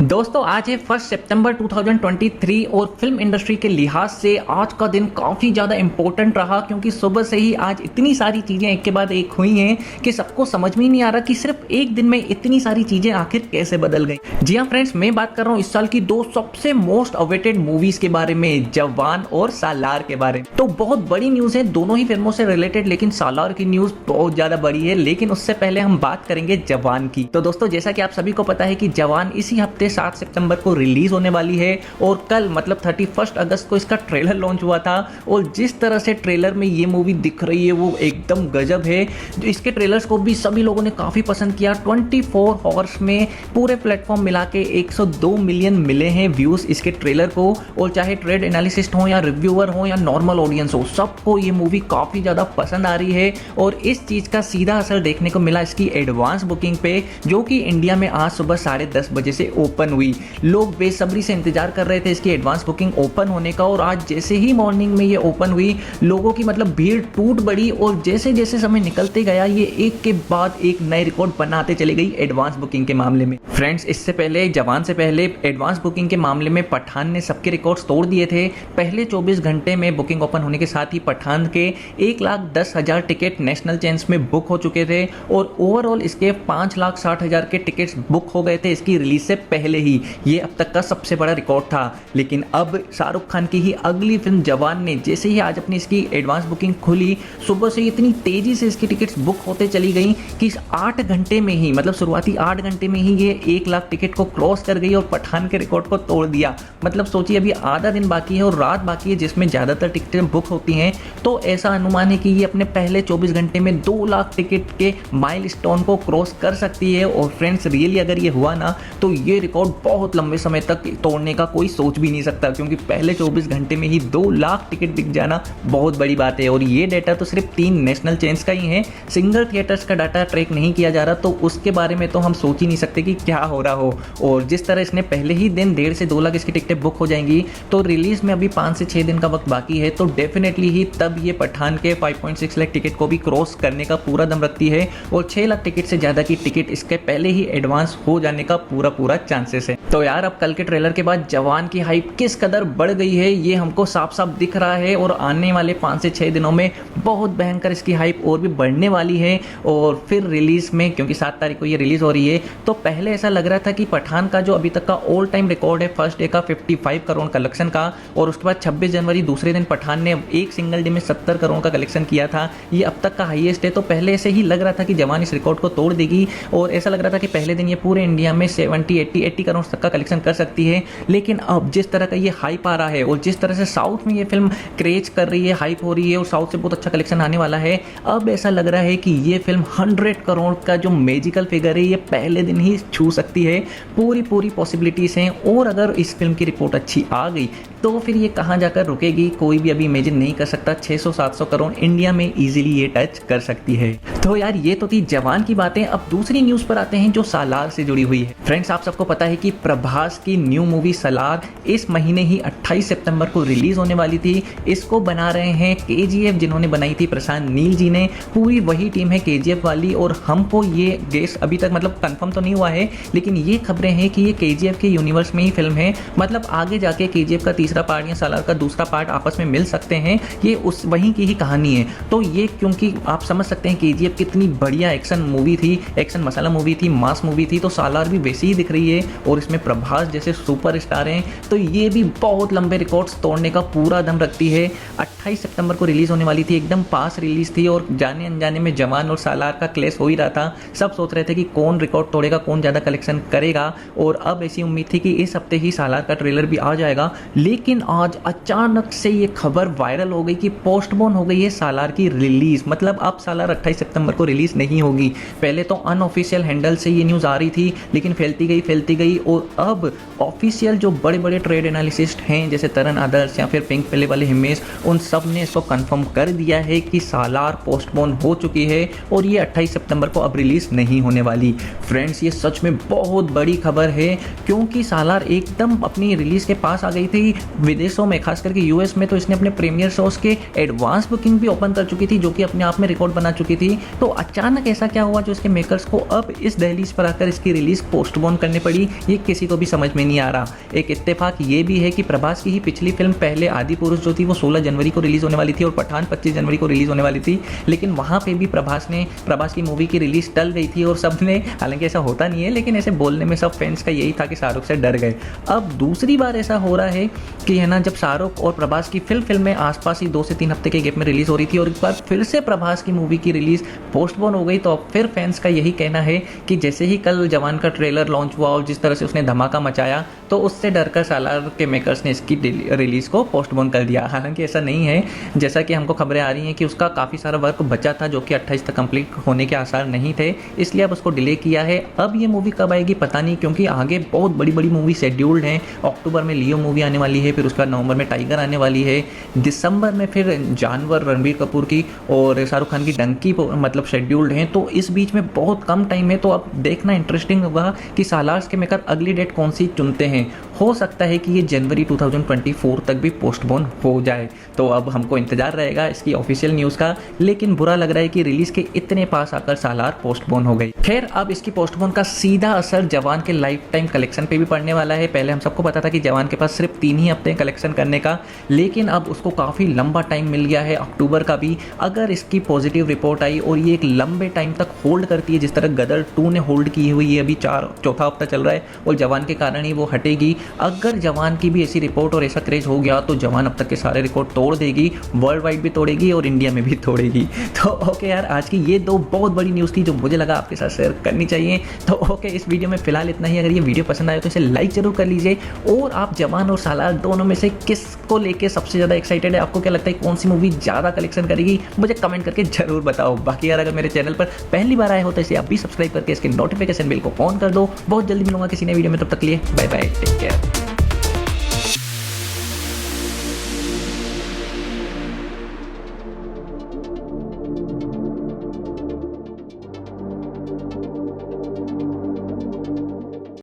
दोस्तों आज है 1 सितंबर 2023 और फिल्म इंडस्ट्री के लिहाज से आज का दिन काफ़ी ज़्यादा इम्पोर्टेंट रहा क्योंकि सुबह से ही आज इतनी सारी चीज़ें एक के बाद एक हुई हैं कि सबको समझ में ही नहीं आ रहा कि सिर्फ एक दिन में इतनी सारी चीज़ें आखिर कैसे बदल गई। जी हाँ फ्रेंड्स, मैं बात कर रहा हूँ इस साल की दो सबसे मोस्ट अवेटेड मूवीज़ के बारे में, जवान और सालार के बारे में। तो बहुत बड़ी न्यूज़ है दोनों ही फिल्मों से रिलेटेड, लेकिन सालार की न्यूज़ बहुत ज़्यादा बड़ी है। लेकिन उससे पहले हम बात करेंगे जवान की। तो दोस्तों जैसा कि आप सभी को पता है कि जवान इसी हफ्ते 7 सितंबर को रिलीज होने वाली है और कल मतलब 31 अगस्त को इसका ट्रेलर लॉन्च हुआ था। और जिस तरह से ट्रेलर में ये मूवी दिख रही है वो एकदम गजब है। इसके ट्रेलर्स को भी सभी लोगों ने काफ़ी पसंद किया। 24 आवर्स में पूरे प्लेटफॉर्म मिला के 102 मिलियन मिले हैं व्यूज़ इसके ट्रेलर को। और चाहे ट्रेड एनालिसिस्ट हो या रिव्यूअर हो या नॉर्मल ऑडियंस हो, सबको ये मूवी काफ़ी ज़्यादा पसंद आ रही है। और इस चीज़ का सीधा असर देखने को मिला इसकी एडवांस बुकिंग पे, जो कि इंडिया में आज सुबह 10:30 बजे से ओपन हुई। लोग बेसब्री से इंतजार कर रहे थे इसकी एडवांस बुकिंग ओपन होने का। और आज जैसे ही मॉर्निंग में ये ओपन हुई, लोगों की मतलब भीड़ टूट पड़ी। और जैसे जैसे समय निकलते गया, ये एक के बाद एक नए रिकॉर्ड बनाते चले गई एडवांस बुकिंग के मामले में। फ्रेंड्स, इससे पहले जवान से पहले एडवांस बुकिंग के मामले में पठान ने सबके रिकॉर्ड्स तोड़ दिए थे। पहले 24 घंटे में बुकिंग ओपन होने के साथ ही पठान के 1,10,000 टिकट नेशनल चेन्स में बुक हो चुके थे। और ओवरऑल इसके 5,60,000 के टिकट्स बुक हो गए थे इसकी रिलीज से पहले ही। ये अब तक का सबसे बड़ा रिकॉर्ड था। लेकिन अब शाहरुख खान की ही अगली फिल्म जवान ने जैसे ही आज अपनी इसकी एडवांस बुकिंग खुली, सुबह से इतनी तेजी से इसकी टिकट्स बुक होते चली गई कि 8 घंटे में ही, मतलब शुरुआती 8 घंटे में ही ये 1 लाख टिकट को क्रॉस कर गई और पठान के रिकॉर्ड को तोड़ दिया। मतलब सोचिए अभी आधा दिन बाकी है और रात बाकी है जिसमें ज़्यादातर टिकटें बुक होती हैं। तो ऐसा अनुमान है कि ये अपने पहले 24 घंटे में 2 लाख टिकट के माइलस्टोन को क्रॉस कर सकती है। और फ्रेंड्स, रियली अगर ये हुआ ना तो ये रिकॉर्ड बहुत लंबे समय तक तोड़ने का कोई सोच भी नहीं सकता, क्योंकि पहले 24 घंटे में ही 2 लाख टिकट बिक जाना बहुत बड़ी बात है। और ये डाटा तो सिर्फ 3 नेशनल चेन्स का ही है, सिंगल थिएटर्स का डाटा ट्रैक नहीं किया जा रहा। तो उसके बारे में तो हम सोच ही नहीं सकते कि क्या हो रहा हो। और जिस तरह इसने पहले ही दिन 1.5 से 2 लाख इसकी टिकटें बुक हो जाएंगी, तो रिलीज में अभी 5 से 6 दिन का वक्त बाकी है। तो डेफिनेटली ही तब ये पठान के 5.6 लाख टिकट को भी क्रॉस करने का पूरा दम रखती है। और 6 लाख टिकट से ज़्यादा की टिकट इसके पहले ही एडवांस हो जाने का पूरा चांसेस है। तो यार अब कल के ट्रेलर के बाद जवान की हाइप किस कदर बढ़ गई है ये हमको साफ साफ दिख रहा है। और आने वाले 5 से 6 दिनों में बहुत भयंकर इसकी हाइप और भी बढ़ने वाली है। और फिर रिलीज में, क्योंकि 7 तारीख को ये रिलीज हो रही है, तो पहले ऐसा लग रहा था कि पठान का जो अभी तक का ऑल टाइम रिकॉर्ड है फर्स्ट डे का 55 करोड़ कलेक्शन का, और उसके बाद 26 जनवरी दूसरे दिन पठान ने एक सिंगल डे में 70 करोड़ का कलेक्शन किया था। ये अब तक का हाईएस्ट है। तो पहले ऐसे ही लग रहा था कि जवान इस रिकॉर्ड को तोड़ देगी। और ऐसा लग रहा था कि पहले दिन ये पूरे इंडिया में 70-80 करोड़ तक का कलेक्शन कर सकती है। लेकिन अब जिस तरह का ये हाइप आ रहा है और जिस तरह से साउथ में ये फिल्म क्रेज कर रही है, हाइप हो रही है और साउथ से बहुत अच्छा कलेक्शन आने वाला है, अब ऐसा लग रहा है कि ये फिल्म 100 करोड़ का जो मैजिकल फिगर है ये पहले दिन ही छू सकती है। पूरी पॉसिबिलिटीज़ हैं। और अगर इस फिल्म की रिपोर्ट अच्छी आ गई तो फिर ये कहाँ जाकर रुकेगी कोई भी अभी इमेजिन नहीं कर सकता। 600-700 करोड़ इंडिया में इजीली ये टच कर सकती है। तो यार ये तो थी जवान की बातें। अब दूसरी न्यूज़ पर आते हैं जो सालार से जुड़ी हुई है। फ्रेंड्स, आप सबको पता है कि प्रभास की न्यू मूवी सालार इस महीने ही 28 सितंबर को रिलीज होने वाली थी। इसको बना रहे हैं KGF, जिन्होंने बनाई थी प्रशांत नील जी ने। पूरी वही टीम है KGF वाली। और हमको ये गेस अभी तक मतलब कंफर्म तो नहीं हुआ है, लेकिन ये खबरें हैं कि ये KGF के यूनिवर्स में ही फिल्म है। मतलब आगे जाके KGF का तीसरा पार्ट या सालार का दूसरा पार्ट आपस में मिल सकते हैं। ये उस वहीं की ही कहानी है। तो ये क्योंकि आप समझ सकते हैं KGF कितनी बढ़िया एक्शन मूवी थी, एक्शन मसाला मूवी थी, मास मूवी थी, तो सालार भी वैसी ही दिख रही है। और इसमें प्रभास जैसे सुपरस्टार हैं, तो ये भी बहुत लंबे रिकॉर्ड्स तोड़ने का पूरा दम रखती है। 28 सितंबर को रिलीज होने वाली थी, एकदम पास रिलीज थी। और जाने अनजाने में जवान और सालार का क्लैश हो ही रहा था। सब सोच रहे थे कि कौन रिकॉर्ड तोड़ेगा, कौन ज़्यादा कलेक्शन करेगा। और अब ऐसी उम्मीद थी कि इस हफ्ते ही सालार का ट्रेलर भी आ जाएगा। लेकिन आज अचानक से ये खबर वायरल हो गई कि पोस्टपोन हो गई है सालार की रिलीज। मतलब अब सालार 28 सितंबर को रिलीज नहीं होगी। पहले तो अनऑफिशियल हैंडल से ये न्यूज़ आ रही थी, लेकिन फैलती गई। और अब ऑफिशियल जो बड़े बड़े ट्रेड एनालिसिस्ट हैं जैसे तरन आदर्श या फिर पिंक पहले वाले हिमेश, उन सब ने इसको कंफर्म कर दिया है कि सालार पोस्टपोन हो चुकी है और ये 28 सितंबर को अब रिलीज नहीं होने वाली। फ्रेंड्स, ये सच में बहुत बड़ी खबर है, क्योंकि सालार एकदम अपनी रिलीज के पास आ गई थी। विदेशों में, खास करके यूएस में तो इसने अपने प्रीमियर शोज़ के एडवांस बुकिंग भी ओपन कर चुकी थी, जो कि अपने आप में रिकॉर्ड बना चुकी थी। तो अचानक ऐसा क्या हुआ जो इसके मेकर्स को अब इस दहलीज पर आकर इसकी रिलीज़ पोस्टपोन करनी पड़ी, ये किसी को भी समझ में नहीं आ रहा। एक इत्तेफाक ये भी है कि प्रभास की ही पिछली फिल्म पहले आदि पुरुष जो थी वो 16 जनवरी को रिलीज़ होने वाली थी और पठान 25 जनवरी को रिलीज़ होने वाली थी, लेकिन वहाँ पे भी प्रभास की मूवी की रिलीज़ टल गई थी और सबने, हालांकि ऐसा होता नहीं है, लेकिन ऐसे बोलने में सब फैंस का यही था कि शाहरुख से डर गए। अब दूसरी बार ऐसा हो रहा है कि है ना, जब शाहरुख और प्रभास की फिल्में आसपास ही 2 से 3 हफ्ते के गैप में रिलीज़ हो रही थी और एक बार फिर से प्रभास की मूवी की रिलीज़ पोस्टपोन हो गई, तो अब फिर फैंस का यही कहना है कि जैसे ही कल जवान का ट्रेलर लॉन्च हुआ और जिस तरह से उसने धमाका मचाया, तो उससे डरकर सालार के मेकर्स ने इसकी रिलीज़ को पोस्टपोन कर दिया। हालांकि ऐसा नहीं है, जैसा कि हमको खबरें आ रही हैं कि उसका काफ़ी सारा वर्क बचा था जो कि 28 तक कंप्लीट होने के आसार नहीं थे, इसलिए अब उसको डिले किया है। अब ये मूवी कब आएगी पता नहीं, क्योंकि आगे बहुत बड़ी बड़ी मूवी शेड्यूल्ड हैं। अक्टूबर में लियो मूवी आने वाली है, फिर उसके बाद नवंबर में टाइगर आने वाली है, दिसंबर में फिर जानवर रणबीर कपूर की और शाहरुख खान की डंकी मतलब शेड्यूल्ड हैं। तो इस बीच में बहुत कम टाइम है, तो अब देखना इंटरेस्टिंग होगा कि सालार्स के मेकर अगली डेट कौन सी चुनते हैं। हो सकता है कि ये जनवरी 2024 तक भी पोस्टपोन हो जाए, तो अब हमको इंतजार रहेगा इसकी ऑफिशियल न्यूज़ का। लेकिन बुरा लग रहा है कि रिलीज़ के इतने पास आकर सालार पोस्टपोन हो गई। खैर, अब इसकी पोस्टपोन का सीधा असर जवान के लाइफ टाइम कलेक्शन पे भी पड़ने वाला है। पहले हम सबको पता था कि जवान के पास सिर्फ 3 ही हफ्ते कलेक्शन करने का, लेकिन अब उसको काफ़ी लंबा टाइम मिल गया है, अक्टूबर का भी। अगर इसकी पॉजिटिव रिपोर्ट आई और ये एक लंबे टाइम तक होल्ड करती है, जिस तरह गदर 2 ने होल्ड की हुई है, अभी चौथा हफ्ता चल रहा है और जवान के कारण ही वो हटेगी। अगर जवान की भी ऐसी रिपोर्ट और ऐसा क्रेज हो गया तो जवान अब तक के सारे रिकॉर्ड तोड़ देगी, वर्ल्ड वाइड भी तोड़ेगी और इंडिया में भी तोड़ेगी। तो ओके यार, आज की ये 2 बहुत बड़ी न्यूज़ थी जो मुझे लगा आपके साथ शेयर करनी चाहिए। तो ओके, इस वीडियो में फिलहाल इतना ही। अगर ये वीडियो पसंद आए तो इसे लाइक जरूर कर लीजिए। और आप जवान और सालार दोनों में से किसको लेके सबसे ज़्यादा एक्साइटेड है? आपको क्या लगता है कौन सी मूवी ज़्यादा कलेक्शन करेगी? मुझे कमेंट करके जरूर बताओ। बाकी यार, अगर मेरे चैनल पर पहली बार आए हो तो इसे आप भी सब्सक्राइब करके इसके नोटिफिकेशन बिल को ऑन कर दो। बहुत जल्दी मिलूंगा किसी नए वीडियो में, तब तक के लिए बाय बाय, टेक केयर।